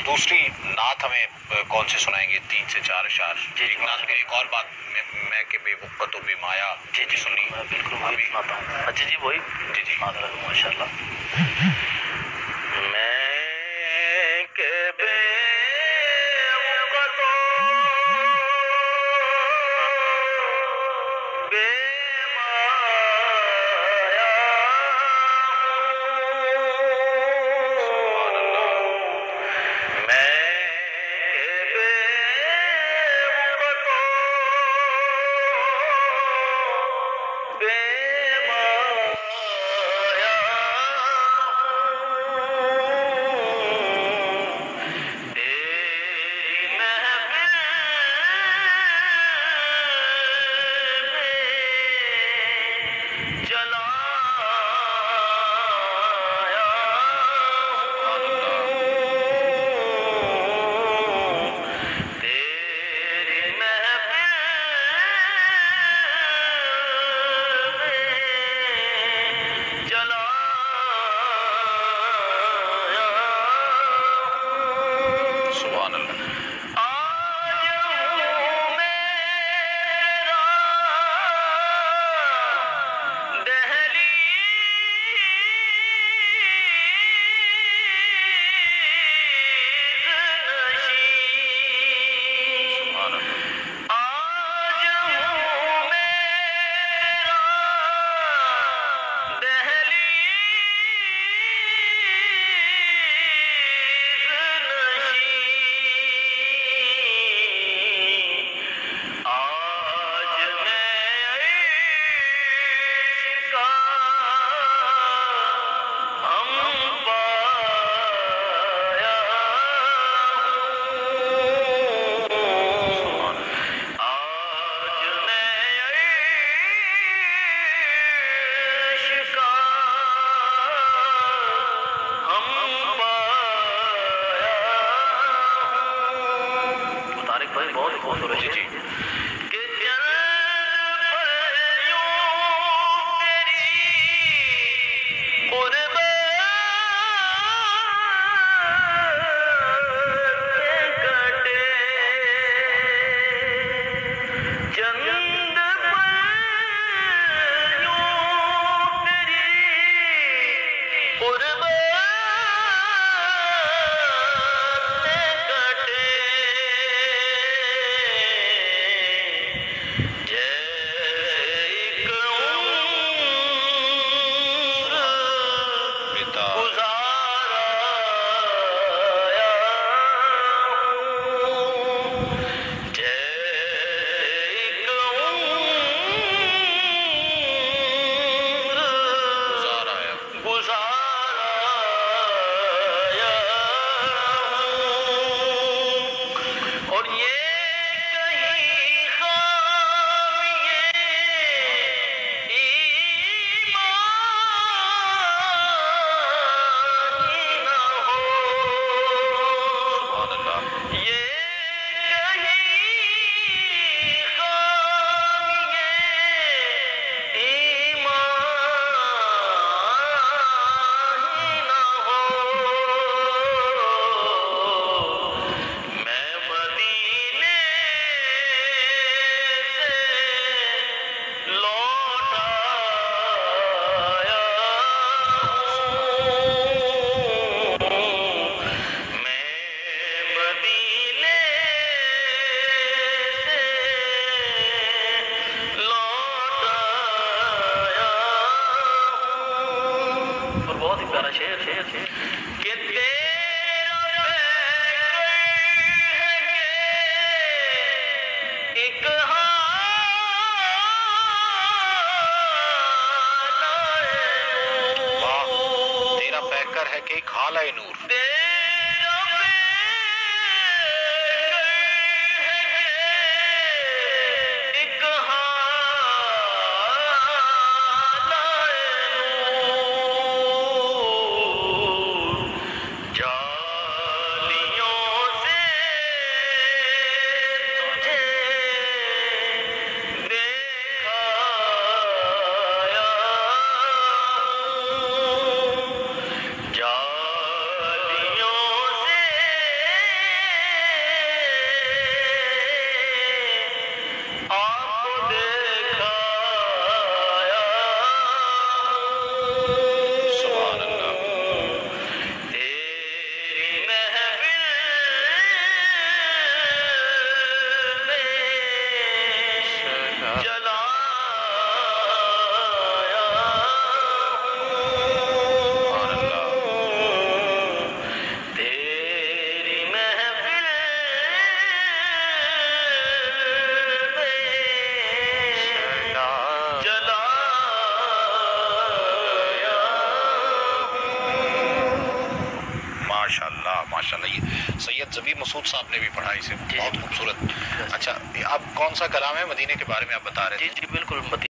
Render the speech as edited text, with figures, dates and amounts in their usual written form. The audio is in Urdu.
دوسری نعت ہمیں کون سے سنائیں گے؟ 3 سے 4 اشعار. ایک نعت. ایک اور بات میں کہ بے وقتوبے مایا جی سنی. بالکل وہی سناتا ہوں. اچھا جی وہی جی ماشاء اللہ. میں کہ بے ماشاء اللہ ماشاء اللہ. یہ سید زبی مسعود صاحب نے بھی پڑھا اسے, بہت خوبصورت. اچھا اب کون سا کلام ہے مدینے کے بارے میں آپ بتا رہے تھے؟ جی بالکل.